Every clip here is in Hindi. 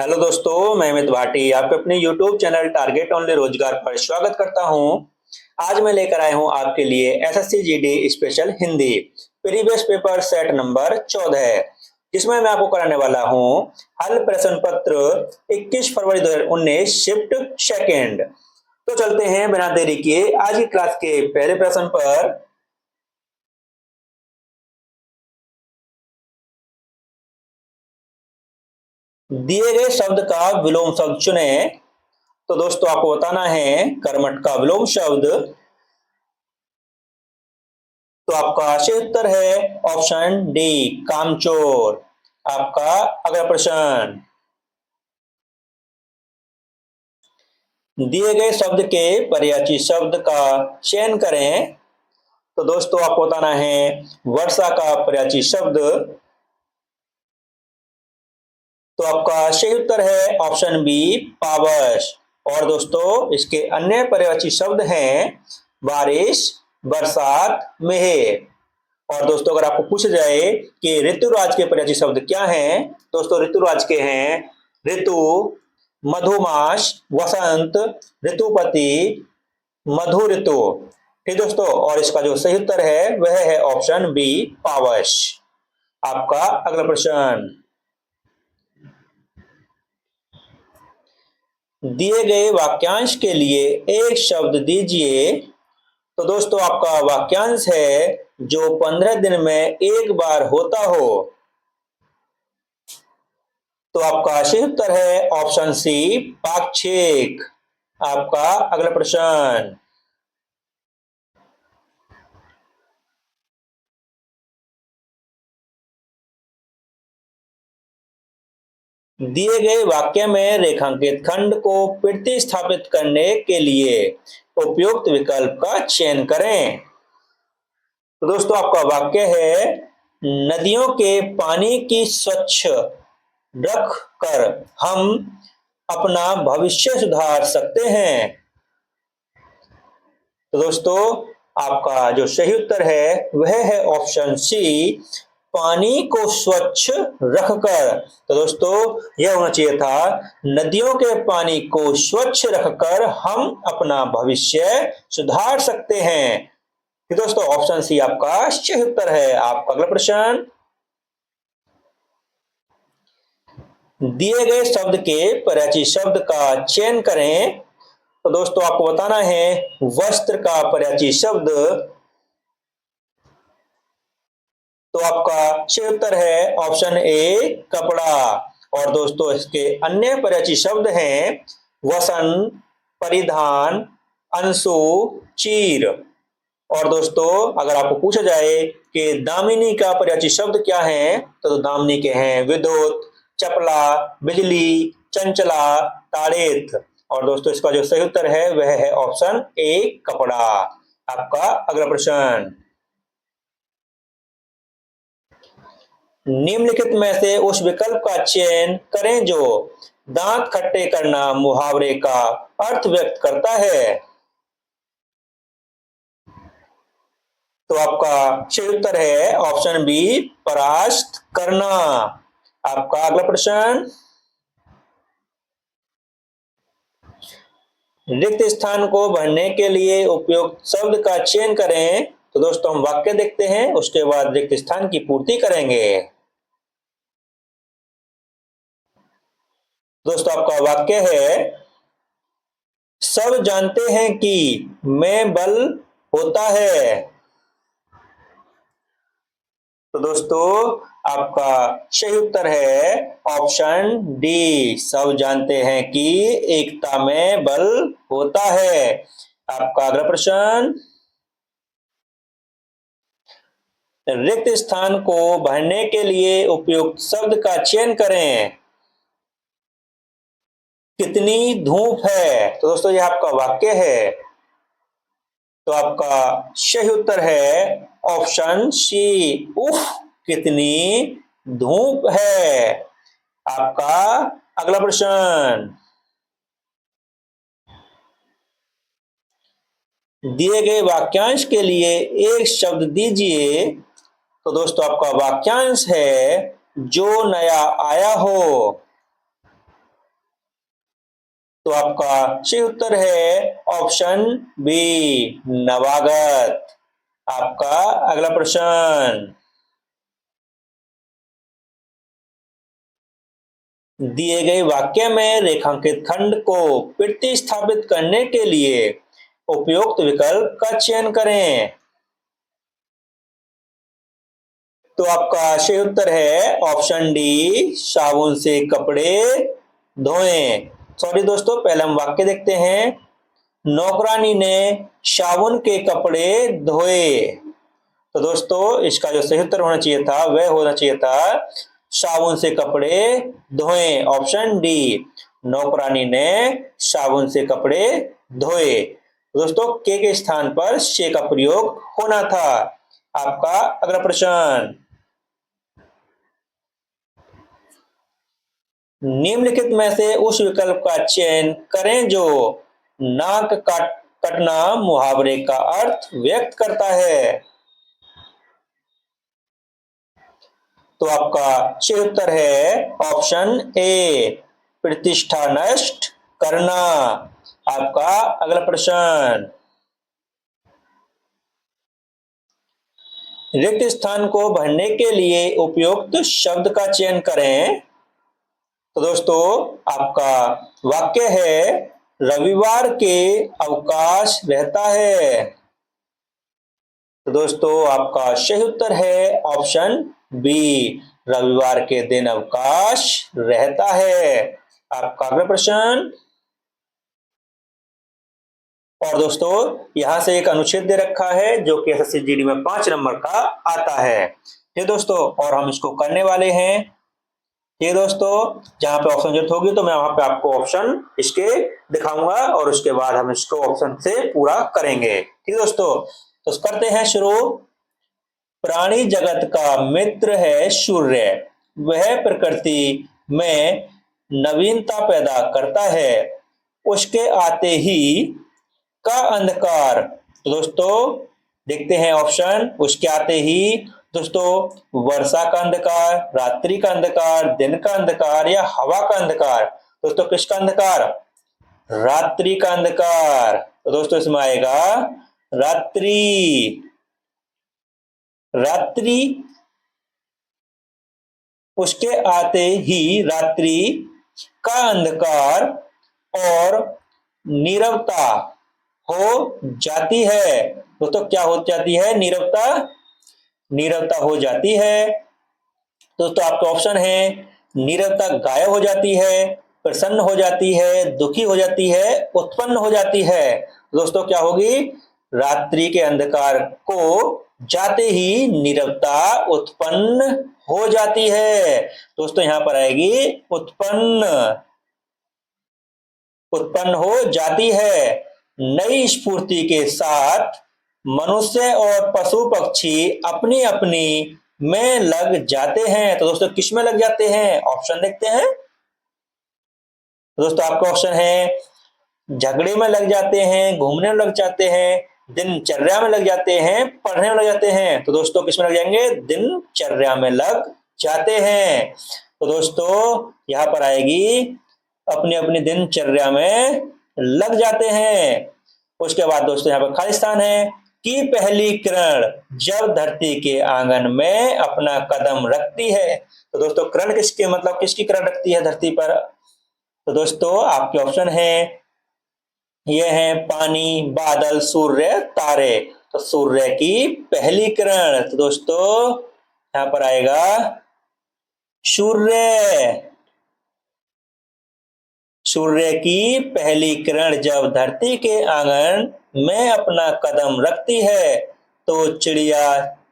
हेलो दोस्तों, मैं अमित भाटी आपके अपने YouTube चैनल टारगेट ओनली रोजगार पर स्वागत करता हूं। आज मैं लेकर आया हूं आपके लिए SSC GD special Hindi previous paper set number 14, जिसमें मैं आपको कराने वाला हूं हल प्रश्न पत्र 21 फरवरी 2019 शिफ्ट सेकेंड। तो चलते हैं बिना देरी किए आज की क्लास के पहले प्रश्न पर। दिए गए शब्द का विलोम शब्द चुने। तो दोस्तों आपको बताना है कर्मठ का विलोम शब्द। तो आपका सही उत्तर है ऑप्शन डी, कामचोर। आपका अगला प्रश्न, दिए गए शब्द के पर्यायवाची शब्द का चयन करें। तो दोस्तों आपको बताना है वर्षा का पर्यायवाची शब्द। तो आपका सही उत्तर है ऑप्शन बी, पावस। और दोस्तों इसके अन्य पर्यायवाची शब्द हैं बारिश, बरसात, मेघ। और दोस्तों अगर आपको पूछा जाए कि ऋतुराज के पर्यायवाची शब्द क्या हैं, दोस्तों ऋतुराज के हैं ऋतु, मधुमास, वसंत, ऋतुपति, मधु ऋतु। ठीक दोस्तों, और इसका जो सही उत्तर है वह है ऑप्शन बी, पावस। आपका अगला प्रश्न, दिए गए वाक्यांश के लिए एक शब्द दीजिए। तो दोस्तों आपका वाक्यांश है जो 15 दिन में एक बार होता हो। तो आपका सही उत्तर है ऑप्शन सी, पाक्षिक। आपका अगला प्रश्न, दिए गए वाक्य में रेखांकित खंड को प्रतिस्थापित करने के लिए उपयुक्त विकल्प का चयन करें। तो दोस्तों आपका वाक्य है नदियों के पानी की स्वच्छ रख कर हम अपना भविष्य सुधार सकते हैं। तो दोस्तों आपका जो सही उत्तर है वह है ऑप्शन सी, पानी को स्वच्छ रखकर। तो दोस्तों यह होना चाहिए था नदियों के पानी को स्वच्छ रखकर हम अपना भविष्य सुधार सकते हैं। तो दोस्तों ऑप्शन सी आपका सही उत्तर है। आपका अगला प्रश्न, दिए गए शब्द के पर्यायवाची शब्द का चयन करें। तो दोस्तों आपको बताना है वस्त्र का पर्यायवाची शब्द। तो आपका सही उत्तर है ऑप्शन ए, कपड़ा। और दोस्तों इसके अन्य पर्यायवाची शब्द हैं वसन, परिधान, अंशु, चीर। और दोस्तों अगर आपको पूछा जाए कि दामिनी का पर्यायवाची शब्द क्या है, तो दामिनी के हैं विद्युत, चपला, बिजली, चंचला, ताड़ित। और दोस्तों इसका जो सही उत्तर है वह है ऑप्शन ए, कपड़ा। आपका अगला प्रश्न, निम्नलिखित में से उस विकल्प का चयन करें जो दांत खट्टे करना मुहावरे का अर्थ व्यक्त करता है। तो आपका सही उत्तर है ऑप्शन बी, परास्त करना। आपका अगला प्रश्न, रिक्त स्थान को भरने के लिए उपयुक्त शब्द का चयन करें। तो दोस्तों हम वाक्य देखते हैं, उसके बाद रिक्त स्थान की पूर्ति करेंगे। दोस्तों आपका वाक्य है सब जानते हैं कि मैं बल होता है। तो दोस्तों आपका सही उत्तर है ऑप्शन डी, सब जानते हैं कि एकता में बल होता है। आपका अगला प्रश्न, रिक्त स्थान को भरने के लिए उपयुक्त शब्द का चयन करें। कितनी धूप है। तो दोस्तों यह आपका वाक्य है। तो आपका सही उत्तर है ऑप्शन सी, उफ कितनी धूप है। आपका अगला प्रश्न, दिए गए वाक्यांश के लिए एक शब्द दीजिए। तो दोस्तों आपका वाक्यांश है जो नया आया हो। तो आपका सही उत्तर है ऑप्शन बी, नवागत। आपका अगला प्रश्न, दिए गए वाक्य में रेखांकित खंड को प्रतिस्थापित करने के लिए उपयुक्त विकल्प का चयन करें। तो आपका सही उत्तर है ऑप्शन डी, साबुन से कपड़े धोएं। सॉरी दोस्तों, पहले हम वाक्य देखते हैं। नौकरानी ने साबुन के कपड़े धोए। तो दोस्तों इसका जो सही उत्तर होना चाहिए था वह होना चाहिए था साबुन से कपड़े धोएं, ऑप्शन डी। नौकरानी ने साबुन से कपड़े धोए। दोस्तों के स्थान पर से का प्रयोग होना था। आपका अगला प्रश्न, निम्नलिखित में से उस विकल्प का चयन करें जो नाक कटना मुहावरे का अर्थ व्यक्त करता है। तो आपका सही उत्तर है ऑप्शन ए, प्रतिष्ठा नष्ट करना। आपका अगला प्रश्न, रिक्त स्थान को भरने के लिए उपयुक्त शब्द का चयन करें। तो दोस्तों आपका वाक्य है, रविवार के अवकाश रहता है। तो दोस्तों आपका सही उत्तर है ऑप्शन बी, रविवार के दिन अवकाश रहता है। आपका अगला प्रश्न, और दोस्तों यहां से एक अनुच्छेद दे रखा है जो कि एसएससी जीडी में 5 नंबर का आता है। ये दोस्तों, और हम इसको करने वाले हैं। ये दोस्तों जहां पे ऑप्शन जरूरत होगी तो मैं वहां पे आपको ऑप्शन इसके दिखाऊंगा और उसके बाद हम इसको ऑप्शन से पूरा करेंगे। ठीक है दोस्तों, तो करते हैं शुरू। प्राणी जगत का मित्र है सूर्य, वह प्रकृति में नवीनता पैदा करता है, उसके आते ही का अंधकार। तो दोस्तों देखते हैं ऑप्शन, उसके आते ही दोस्तों वर्षा का अंधकार, रात्रि का अंधकार, दिन का अंधकार या हवा का अंधकार। दोस्तों किसका अंधकार? रात्रि का अंधकार। तो दोस्तों इसमें आएगा रात्रि। रात्रि, उसके आते ही रात्रि का अंधकार और नीरवता हो जाती है। दोस्तों क्या हो जाती है? नीरवता, नीरवता हो जाती है। दोस्तों आपके ऑप्शन है, नीरवता गायब हो जाती है, प्रसन्न हो जाती है, दुखी हो जाती है, उत्पन्न हो जाती है। दोस्तों क्या होगी? रात्रि के अंधकार को जाते ही नीरवता उत्पन्न हो जाती है। दोस्तों यहां पर आएगी उत्पन्न, उत्पन्न हो जाती है। नई स्फूर्ति के साथ मनुष्य और पशु पक्षी अपनी अपनी में लग जाते हैं। तो दोस्तों किस में लग जाते हैं? ऑप्शन देखते हैं। दोस्तों आपका ऑप्शन है, झगड़े में लग जाते हैं, घूमने में लग जाते हैं, दिनचर्या में लग जाते हैं, पढ़ने में लग जाते हैं। तो दोस्तों किस में लग जाएंगे? दिनचर्या में लग जाते हैं। तो दोस्तों यहां पर आएगी अपनी अपनी दिनचर्या में लग जाते हैं। उसके बाद दोस्तों यहाँ पर खाली स्थान है कि पहली किरण जब धरती के आंगन में अपना कदम रखती है। तो दोस्तों किरण किसके, मतलब किसकी किरण रखती है धरती पर? तो दोस्तों आपके ऑप्शन है, ये है पानी, बादल, सूर्य, तारे। तो सूर्य की पहली किरण। तो दोस्तों यहां पर आएगा सूर्य। सूर्य की पहली किरण जब धरती के आंगन में अपना कदम रखती है तो चिड़िया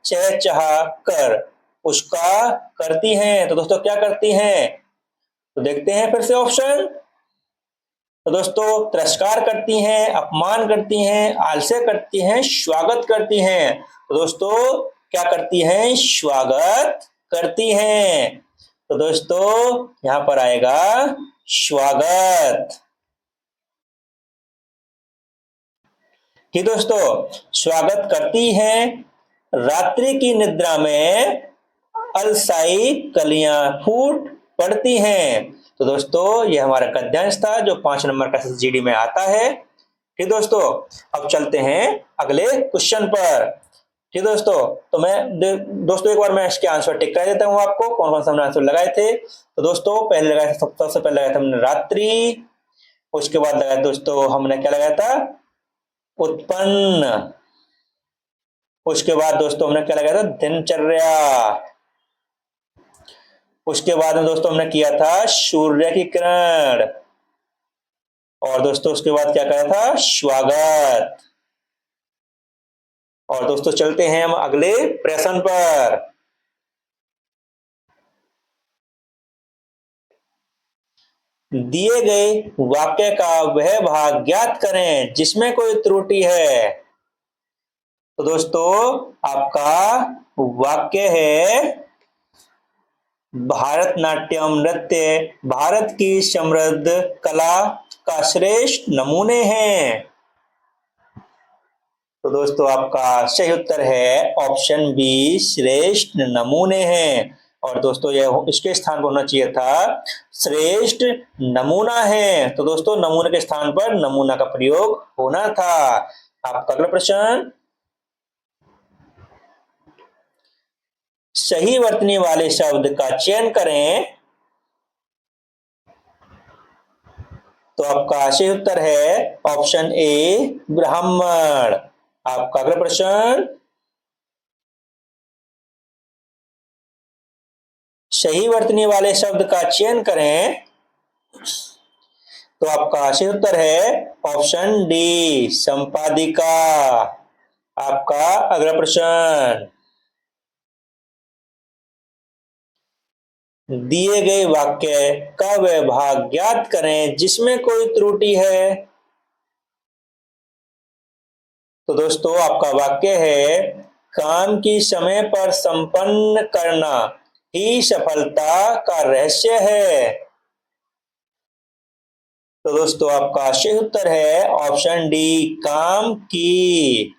चहचहा कर उसका करती हैं। तो दोस्तों क्या करती हैं? तो देखते हैं फिर से ऑप्शन। तो दोस्तों तिरस्कार करती हैं, अपमान करती हैं, आलस्य करती हैं, स्वागत करती हैं। तो दोस्तों क्या करती हैं? स्वागत करती हैं। तो दोस्तों यहां पर आएगा स्वागत। कि दोस्तों स्वागत करती हैं। रात्रि की निद्रा में अलसाई कलियां फूट पड़ती हैं। तो दोस्तों ये हमारा गद्यांश था जो 5 नंबर का जीडी में आता है। ठीक दोस्तों, अब चलते हैं अगले क्वेश्चन पर। ठीक दोस्तों, तो दोस्तों एक बार मैं इसके आंसर टिक कर देता हूं आपको, कौन कौन सा हमने आंसर लगाए थे। तो दोस्तों पहले लगाया था, सबसे पहले लगाया था हमने रात्रि, उसके बाद लगाया दोस्तों हमने क्या लगाया था, उत्पन्न, उसके बाद दोस्तों हमने क्या लगाया था, दिनचर्या, उसके बाद में दोस्तों हमने किया था सूर्य की किरण, और दोस्तों उसके बाद क्या कहा था, स्वागत। और दोस्तों चलते हैं हम अगले प्रश्न पर। दिए गए वाक्य का वह भाग ज्ञात करें जिसमें कोई त्रुटि है। तो दोस्तों आपका वाक्य है, भारतनाट्यम नृत्य भारत की समृद्ध कला का श्रेष्ठ नमूने हैं। तो दोस्तों आपका सही उत्तर है ऑप्शन बी, श्रेष्ठ नमूने हैं। और दोस्तों यह इसके स्थान पर होना चाहिए था श्रेष्ठ नमूना है। तो दोस्तों नमूने के स्थान पर नमूना का प्रयोग होना था। आपका अगला प्रश्न, सही वर्तनी वाले शब्द का चयन करें। तो आपका सही उत्तर है ऑप्शन ए, ब्राह्मण। आपका अगला प्रश्न, सही वर्तनी वाले शब्द का चयन करें। तो आपका सही उत्तर है ऑप्शन डी, संपादिका। आपका अगला प्रश्न, दिए गए वाक्य का वह भाग ज्ञात करें जिसमें कोई त्रुटि है। तो दोस्तों आपका वाक्य है, काम की समय पर संपन्न करना ही सफलता का रहस्य है। तो दोस्तों आपका सही उत्तर है ऑप्शन डी, काम की।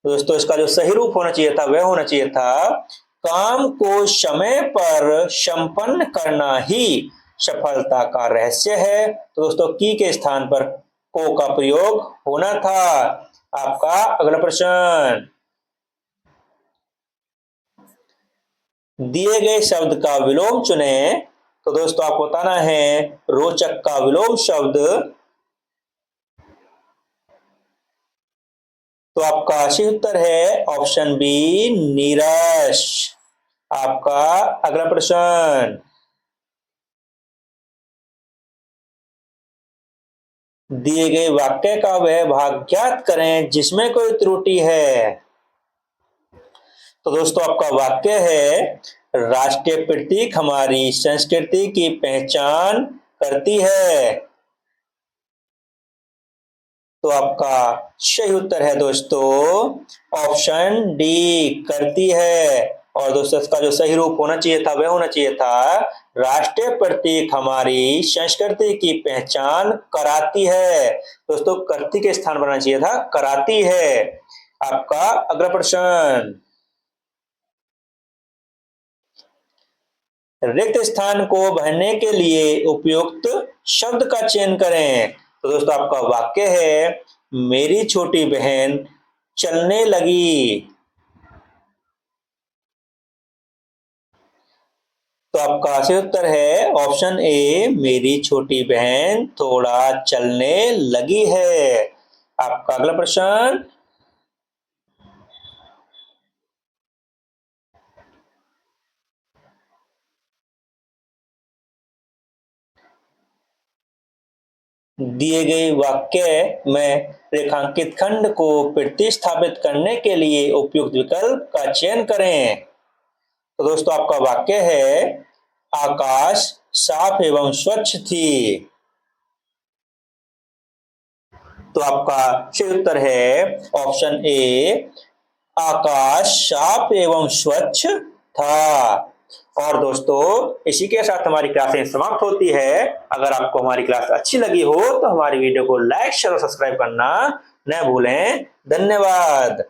दोस्तों इसका जो सही रूप होना चाहिए था वह होना चाहिए था, काम को समय पर संपन्न करना ही सफलता का रहस्य है। तो दोस्तों की के स्थान पर को का प्रयोग होना था। आपका अगला प्रश्न, दिए गए शब्द का विलोम चुने। तो दोस्तों आपको बताना है रोचक का विलोम शब्द। तो आपका सही उत्तर है ऑप्शन बी, नीरस। आपका अगला प्रश्न, दिए गए वाक्य का वह भाग ज्ञात करें जिसमें कोई त्रुटि है। तो दोस्तों आपका वाक्य है, राष्ट्रीय प्रतीक हमारी संस्कृति की पहचान करती है। तो आपका सही उत्तर है दोस्तों ऑप्शन डी, करती है। और दोस्तों इसका जो सही रूप होना चाहिए था वह होना चाहिए था, राष्ट्रीय प्रतीक हमारी संस्कृति की पहचान कराती है। दोस्तों करती के स्थान पर आना चाहिए था कराती है। आपका अगला प्रश्न, रिक्त स्थान को भरने के लिए उपयुक्त शब्द का चयन करें। तो दोस्तों आपका वाक्य है, मेरी छोटी बहन चलने लगी। तो आपका सही उत्तर है ऑप्शन ए, मेरी छोटी बहन थोड़ा चलने लगी है। आपका अगला प्रश्न, दिए गए वाक्य में रेखांकित खंड को प्रतिस्थापित करने के लिए उपयुक्त विकल्प का चयन करें। तो दोस्तों आपका वाक्य है, आकाश साफ एवं स्वच्छ थी। तो आपका सही उत्तर है ऑप्शन ए, आकाश साफ एवं स्वच्छ था। और दोस्तों इसी के साथ हमारी क्लासें समाप्त होती है। अगर आपको हमारी क्लास अच्छी लगी हो तो हमारी वीडियो को लाइक शेयर और सब्सक्राइब करना न भूलें। धन्यवाद।